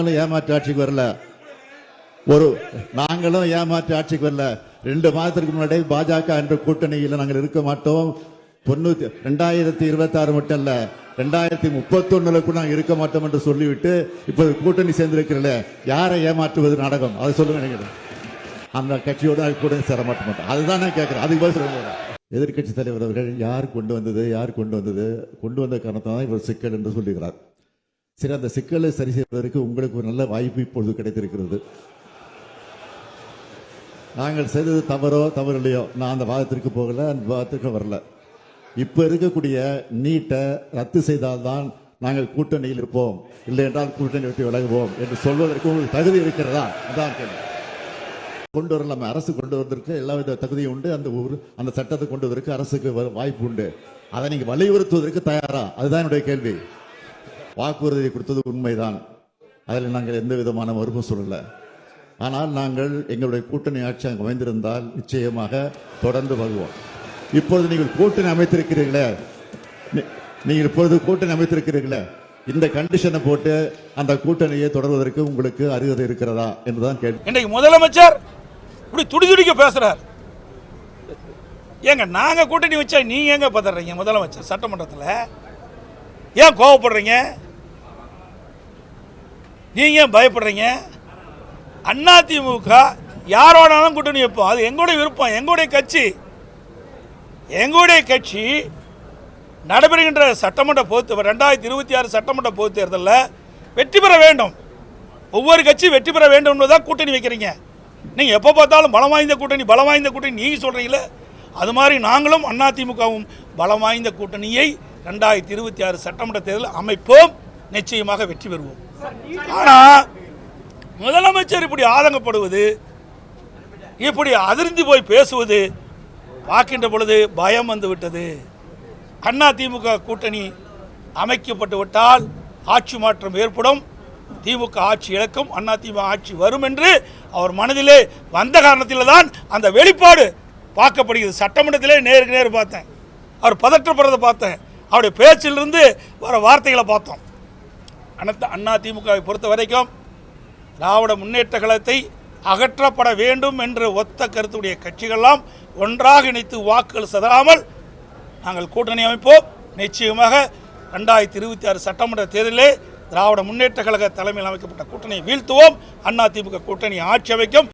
ஏமாற்று ஆட்சிக்கு வரல. நாங்களும் ஏமாற்று ஆட்சிக்கு வரல. 2 மாதத்திற்கு முன்னாடி பாஜக என்ற கூட்டணியில் நாங்கள் இருக்க மாட்டோம். 2026 மட்டும் இல்ல 2031 கூட நாங்கள் இருக்க மாட்டோம் என்று சொல்லிவிட்டு இப்போது கூட்டணி சேர்ந்திருக்கிறல, யாரை ஏமாற்றுவது நாடகம் அதை சொல்லுங்க. நினைக்கிறேன் அந்த கட்சியோட கூட்டணி சேர மாட்டோம். அதுதான் நான் கேட்கிறேன். அதுக்கு பதில் சொல்லுங்க. எதிர்கட்சி தலைவர் அவர்கள் யார் கொண்டு வந்த காரணத்தான் இவர் சிக்கல் என்று சொல்லுகிறார். சரி, அந்த சிக்கலை சரி செய்வதற்கு உங்களுக்கு ஒரு நல்ல வாய்ப்பு இப்பொழுது கிடைத்திருக்கிறது. நாங்கள் செய்தது தவறு இல்லையோ, நான் அந்த வாதத்திற்கு போகல, அந்த வாதத்திற்கு வரல. இப்ப இருக்கக்கூடிய நீட்டை ரத்து செய்தால்தான் நாங்கள் கூட்டணியில் இருப்போம், இல்லை என்றால் கூட்டணி விட்டு விலகுவோம் என்று சொல்வதற்கு உங்களுக்கு தகுதி இருக்கிறதா? அதான் கேள்வி. கொண்டு வரலாம், அரசு கொண்டு வருவதற்கு எல்லா வித தகுதியும் உண்டு. அந்த சட்டத்தை கொண்டு வருவதற்கு அரசுக்கு வாய்ப்பு உண்டு. அதை நீங்க வலியுறுத்துவதற்கு தயாரா? அதுதான் என்னுடைய கேள்வி. வாக்குறுதி கொடுத்தது உண்மைதான், அதில் நாங்கள் எந்த விதமான மறுப்பும் சொல்லல. ஆனால் நாங்கள் எங்களுடைய கூட்டணி ஆட்சி அங்கு அமைந்திருந்தால் நிச்சயமாக தொடர்ந்து வருவோம். இப்பொழுது நீங்கள் கூட்டணி அமைத்திருக்கிறீர்களே, இந்த கண்டிஷனை போட்டு அந்த கூட்டணியை தொடர்வதற்கு உங்களுக்கு அருகதை இருக்கிறதா என்றுதான் கேள்வி. இன்னைக்கு முதலமைச்சர் இப்படி துடிதுடிக்க பேசுறார். ஏங்க நாங்க கூட்டணி வச்சா நீங்க எங்க பதறீங்க? முதலமைச்சர் சட்டமன்றத்தில் ஏன் கோவப்படுறீங்க? நீங்க ஏன் பயப்படுறீங்க? அதிமுக யாரோடாலும் கூட்டணி வைப்போம், அது எங்களுடைய விருப்பம், எங்களுடைய கட்சி நடைபெறுகின்ற சட்டமன்ற 2026 சட்டமன்ற பொதுத் தேர்தலில் வெற்றி பெற வேண்டும். ஒவ்வொரு கட்சியும் வெற்றி பெற வேண்டும் தான் கூட்டணி வைக்கிறீங்க. நீங்கள் எப்போ பார்த்தாலும் பலம் வாய்ந்த கூட்டணி நீங்கள் சொல்கிறீங்களே, அது மாதிரி நாங்களும் அதிமுகவும் பலம் வாய்ந்த கூட்டணியை 2026 சட்டமன்ற தேர்தலில் அமைப்போம், நிச்சயமாக வெற்றி பெறுவோம். ஆனால் முதலமைச்சர் இப்படி ஆதங்கப்படுவது, இப்படி அதிர்ந்து போய் பேசுவது பார்க்கின்ற பொழுது பயம் வந்து விட்டது. அதிமுக கூட்டணி அமைக்கப்பட்டு விட்டால் ஆட்சி மாற்றம் ஏற்படும், திமுக ஆட்சி இழக்கும், அதிமுக ஆட்சி வரும் என்று அவர் மனதிலே வந்த காரணத்தில் தான் அந்த வெளிப்பாடு பார்க்கப்படுகிறது. சட்டமன்றத்திலே நேருக்கு நேர் பார்த்தேன், அவர் பதற்றப்படுறதை பார்த்தேன், அவருடைய பேச்சிலிருந்து வர வார்த்தைகளை பார்த்தோம். அதிமுகவை பொறுத்த வரைக்கும் திராவிட முன்னேற்ற கழகத்தை அகற்றப்பட வேண்டும் என்று ஒத்த கருத்துடைய கட்சிகளெல்லாம் ஒன்றாக இணைத்து வாக்குகள் சிதறாமல் நாங்கள் கூட்டணி அமைப்போம். நிச்சயமாக 2026 சட்டமன்ற தேர்தலிலே திராவிட முன்னேற்ற கழக தலைமையில் அமைக்கப்பட்ட கூட்டணியை வீழ்த்துவோம். அதிமுக கூட்டணி ஆட்சி அமைக்கும்.